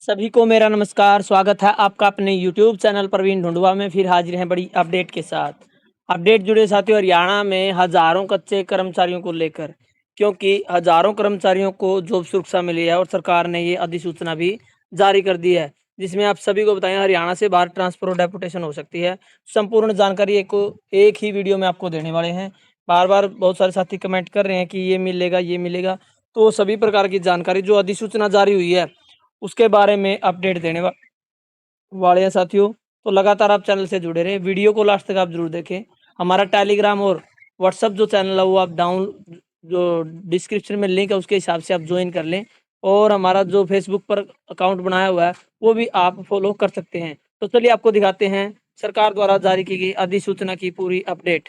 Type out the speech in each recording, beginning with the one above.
सभी को मेरा नमस्कार, स्वागत है आपका अपने यूट्यूब चैनल प्रवीण ढूंढुआ में। फिर हाजिर हैं बड़ी अपडेट के साथ। अपडेट जुड़े साथियों हरियाणा में हज़ारों कच्चे कर्मचारियों को लेकर, क्योंकि हज़ारों कर्मचारियों को जॉब सुरक्षा मिली है और सरकार ने ये अधिसूचना भी जारी कर दी है, जिसमें आप सभी को बताएं हरियाणा से बाहर ट्रांसफ़र और डेपुटेशन हो सकती है। संपूर्ण जानकारी एक ही वीडियो में आपको देने वाले हैं। बार-बार बहुत सारे साथी कमेंट कर रहे हैं कि ये मिलेगा, तो सभी प्रकार की जानकारी जो अधिसूचना जारी हुई है उसके बारे में अपडेट देने वाले हैं साथियों। तो लगातार आप चैनल से जुड़े रहें, वीडियो को लास्ट तक आप जरूर देखें। हमारा टेलीग्राम और व्हाट्सअप जो चैनल है वो आप डाउन जो डिस्क्रिप्शन में लिंक है उसके हिसाब से आप ज्वाइन कर लें, और हमारा जो फेसबुक पर अकाउंट बनाया हुआ है वो भी आप फॉलो कर सकते हैं। तो चलिए आपको दिखाते हैं सरकार द्वारा जारी की गई अधिसूचना की पूरी अपडेट।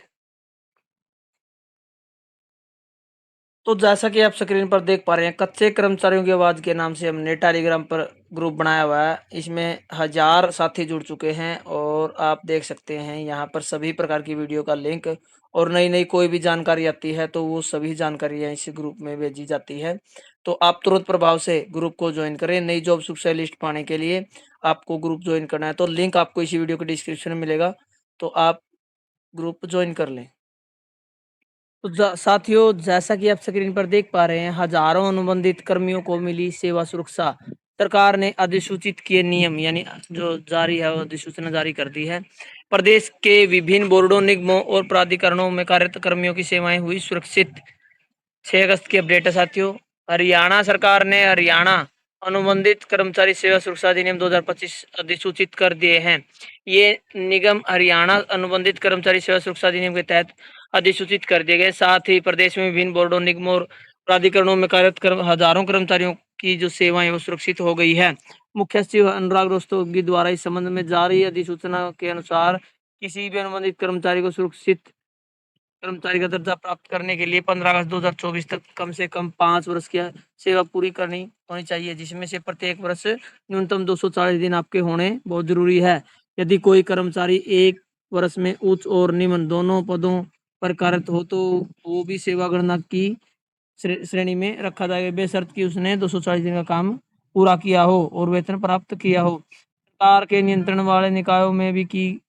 तो जैसा कि आप स्क्रीन पर देख पा रहे हैं, कच्चे कर्मचारियों की आवाज़ के नाम से हमने टेलीग्राम पर ग्रुप बनाया हुआ है। इसमें 1000 साथी जुड़ चुके हैं और आप देख सकते हैं यहाँ पर सभी प्रकार की वीडियो का लिंक, और नई-नई कोई भी जानकारी आती है तो वो सभी जानकारियाँ इस ग्रुप में भेजी जाती है। तो आप तुरंत प्रभाव से ग्रुप को ज्वाइन करें। नई जॉब सुरक्षा लिस्ट पाने के लिए आपको ग्रुप ज्वाइन करना है, तो लिंक आपको इसी वीडियो के डिस्क्रिप्शन में मिलेगा, तो आप ग्रुप ज्वाइन कर लें। तो साथियों जैसा कि आप स्क्रीन पर देख पा रहे हैं, हजारों अनुबंधित कर्मियों को मिली सेवा सुरक्षा। सरकार ने अधिसूचित किए नियम यानी जो जारी है वो अधिसूचना जारी कर दी है। प्रदेश के विभिन्न बोर्डों, निगमों और प्राधिकरणों में कार्यरत कर्मियों की सेवाएं हुई सुरक्षित। 6 अगस्त की अपडेट है साथियों। हरियाणा सरकार ने हरियाणा अनुबंधित कर्मचारी सेवा सुरक्षा अधिनियम 2025 अधिसूचित कर दिए हैं। ये निगम हरियाणा अनुबंधित कर्मचारी सेवा सुरक्षा अधिनियम के तहत अधिसूचित कर दिए गए। साथ ही प्रदेश में विभिन्न बोर्डों, निगमों और प्राधिकरणों में कार्यरत हजारों कर्मचारियों की जो सेवाएं वो सुरक्षित हो गई है। मुख्य सचिव अनुराग रस्तोगी द्वारा इस संबंध में जारी अधिसूचना के अनुसार किसी भी अनुबंधित कर्मचारी को सुरक्षित कर्मचारी का दर्जा प्राप्त करने के लिए 15 अगस्त 2024 तक कम से कम 5 वर्ष की सेवा पूरी करनी होनी चाहिए, जिसमें से प्रत्येक वर्ष न्यूनतम 240 दिन आपके होने बहुत जरूरी है। यदि कोई कर्मचारी एक वर्ष में उच्च और निम्न दोनों पदों पर कार्यरत हो तो वो भी सेवा गणना की श्रेणी में रखा जाएगा, बेशर्त कि उसने 240 दिन का काम पूरा किया हो और वेतन प्राप्त किया हो। सरकार के नियंत्रण वाले निकायों में भी की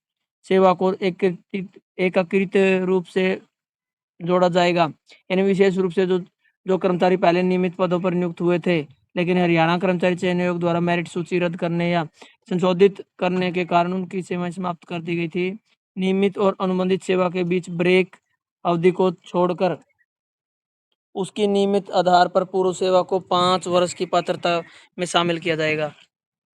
सेवा को एकीकृत रूप से जोड़ा जाएगा। यानी विशेष रूप से जो जो कर्मचारी पहले नियमित पदों पर नियुक्त हुए थे, लेकिन हरियाणा कर्मचारी चयन आयोग द्वारा मेरिट सूची रद्द करने या संशोधित करने के कारण उनकी सेवाएं समाप्त कर दी गई थी। नियमित और अनुबंधित सेवा के बीच ब्रेक अवधि को छोड़कर उसकी नियमित आधार पर पूर्व सेवा को 5 वर्ष की पात्रता में शामिल किया जाएगा।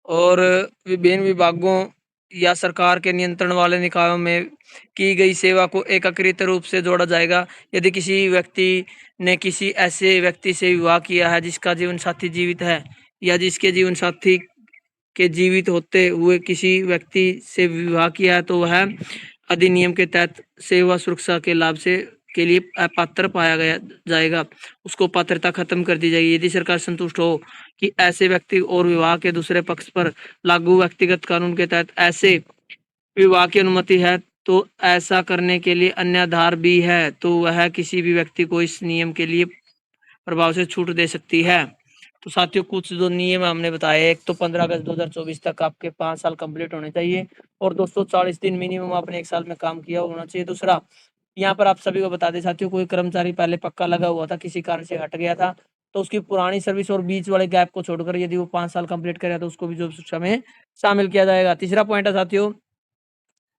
और विभिन्न विभागों या सरकार के नियंत्रण वाले निकायों में की गई सेवा को एकीकृत रूप से जोड़ा जाएगा। यदि किसी व्यक्ति ने किसी ऐसे व्यक्ति से विवाह किया है जिसका जीवन साथी जीवित है, या जिसके जीवन साथी के जीवित होते हुए किसी व्यक्ति से विवाह किया है, तो वह अधिनियम के तहत सेवा सुरक्षा के लाभ से के लिए अपात्र पाया गया जाएगा। उसको पात्रता खत्म कर दी जाएगी। यदि सरकार संतुष्ट हो कि ऐसे व्यक्ति और विवाह के दूसरे पक्ष पर लागू व्यक्तिगत कानून के तहत ऐसे विवाह की अनुमति है, तो ऐसा करने के लिए अन्य आधार भी है, तो वह किसी भी व्यक्ति को इस नियम के लिए प्रभाव से छूट दे सकती है। तो साथियों कुछ जो नियम हमने बताए, एक तो 15 अगस्त 2024 तक आपके 5 साल कंप्लीट होने चाहिए, और 240 दिन मिनिमम आपने 1 साल में काम किया होना चाहिए। दूसरा, यहाँ पर आप सभी को बता दें साथियों, कोई कर्मचारी पहले पक्का लगा हुआ था, किसी कारण से हट गया था, तो उसकी पुरानी सर्विस और बीच वाले गैप को छोड़कर यदि वो 5 साल कंप्लीट करे तो उसको भी जॉब शिक्षा में शामिल किया जाएगा। तीसरा पॉइंट है साथियों,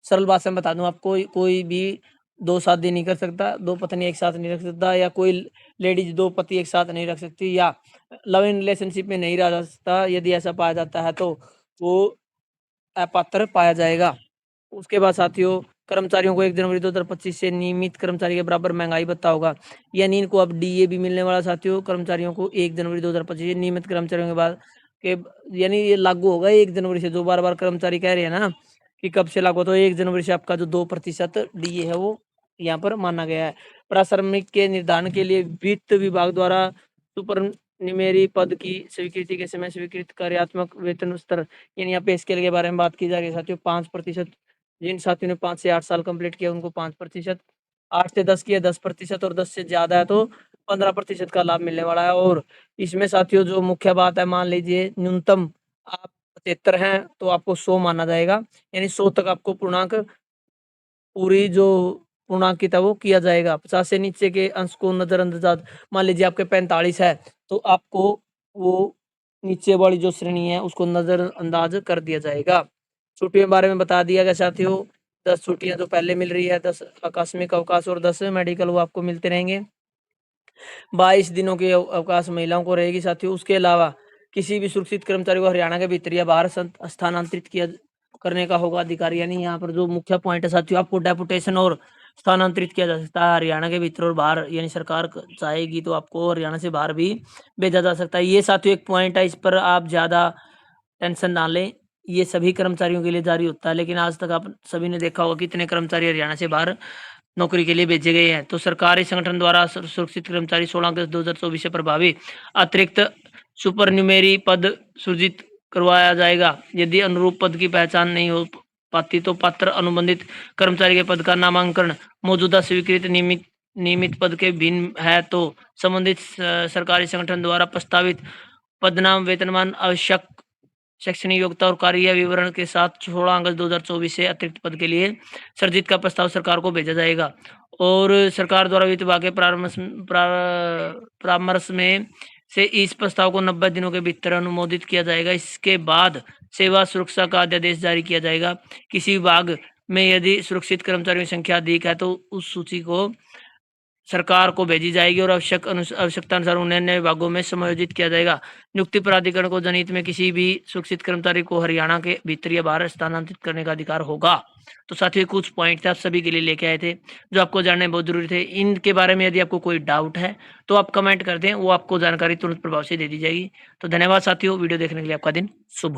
सरल भाषा में बता दूं आपको, कोई भी 2 शादी नहीं कर सकता, 2 पत्नी एक साथ नहीं रख सकता, या कोई लेडीज 2 पति एक साथ नहीं रख सकती, या लव इन रिलेशनशिप में नहीं रहा जा सकता। यदि ऐसा पाया जाता है तो वो अपात्र पाया जाएगा। उसके बाद साथियों, कर्मचारियों को 1 जनवरी 2025 से नियमित कर्मचारी के बराबर महंगाई भत्ता होगा, यानी इनको अब डीए भी मिलने वाला साथियों। कर्मचारियों को 1 जनवरी 2025 नियमित कर्मचारियों के बाद के यानी ये लागू होगा 1 जनवरी से। जो बार-बार कर्मचारी कह रहे हैं ना कि कब से लागू, तो 1 जनवरी से आपका जो 2% डीए है वो यहाँ पर माना गया है। प्राश्रमिक के निर्धारण के लिए वित्त विभाग द्वारा सुपरनुमेरी पद की स्वीकृति के समय स्वीकृत कार्यात्मक वेतन स्तर, यानी यहाँ पे स्केल के बारे में बात की जा रही है साथियों। 5%, जिन साथियों ने 5 से 8 साल कंप्लीट किया उनको 5%, 8 से 10 किया 10%, और 10 से ज़्यादा है तो 15% का लाभ मिलने वाला है। और इसमें साथियों जो मुख्य बात है, मान लीजिए न्यूनतम आप 75 हैं तो आपको 100 माना जाएगा, यानी 100 तक आपको पूर्णांक पूरी जो पूर्णांकित है वो किया जाएगा। 50 से नीचे के अंश को नजरअंदाज, मान लीजिए आपके 45 है तो आपको वो नीचे वाली जो श्रेणी है उसको नजरअंदाज कर दिया जाएगा। छुट्टियों के बारे में बता दिया गया साथियों, 10 छुट्टियां जो पहले मिल रही है, 10 आकस्मिक अवकाश और 10 मेडिकल, वो आपको मिलते रहेंगे। 22 दिनों की अवकाश महिलाओं को रहेगी साथियों। उसके अलावा किसी भी सुरक्षित कर्मचारी को हरियाणा के भीतर या बाहर स्थानांतरित किया करने का होगा अधिकार, यानी यहाँ पर जो मुख्य पॉइंट है साथियों, आपको डेपुटेशन और स्थानांतरित किया जा सकता है हरियाणा के भीतर और बाहर, यानी सरकार चाहेगी तो आपको हरियाणा से बाहर भी भेजा जा सकता है। ये साथियों एक पॉइंट है, इस पर आप ज़्यादा टेंशन ना लें, ये सभी कर्मचारियों के लिए जारी होता है। लेकिन आज तक आप सभी ने देखा होगा कितने कर्मचारी हरियाणा से बाहर नौकरी के लिए भेजे गए हैं। तो सरकारी संगठन द्वारा सुरक्षित कर्मचारी 16 अगस्त 2024 से प्रभावी अतिरिक्त सुपरन्यूमेरी पद सृजित करवाया जाएगा। यदि अनुरूप पद की पहचान नहीं हो पाती तो पात्र अनुबंधित कर्मचारी के पद का नामांकन मौजूदा स्वीकृत नियमित पद के भिन्न है तो संबंधित सरकारी संगठन द्वारा प्रस्तावित पदनाम, वेतनमान, आवश्यक शैक्षणिक योग्यता और कार्य विवरण के साथ 16 अगस्त 2024 से अतिरिक्त पद के लिए सर्जित का प्रस्ताव सरकार को भेजा जाएगा। और सरकार द्वारा वित्त विभाग के परामर्श में से इस प्रस्ताव को 90 दिनों के भीतर अनुमोदित किया जाएगा। इसके बाद सेवा सुरक्षा का अध्यादेश जारी किया जाएगा। किसी विभाग में यदि सुरक्षित कर्मचारियों की संख्या अधिक है तो उस सूची को सरकार को भेजी जाएगी और आवश्यकता अनुसार उन्हें अन्य विभागों में समायोजित किया जाएगा। नियुक्ति प्राधिकरण को जनहित में किसी भी सुरक्षित कर्मचारी को हरियाणा के भीतर या बाहर स्थानांतरित करने का अधिकार होगा। तो साथियों कुछ पॉइंट थे आप सभी के लिए लेके आए थे जो आपको जानने बहुत जरूरी थे। इनके बारे में यदि आपको कोई डाउट है तो आप कमेंट कर दें, वो आपको जानकारी तुरंत प्रभाव से दे दी जाएगी। तो धन्यवाद साथियों, वीडियो देखने के लिए आपका दिन शुभ।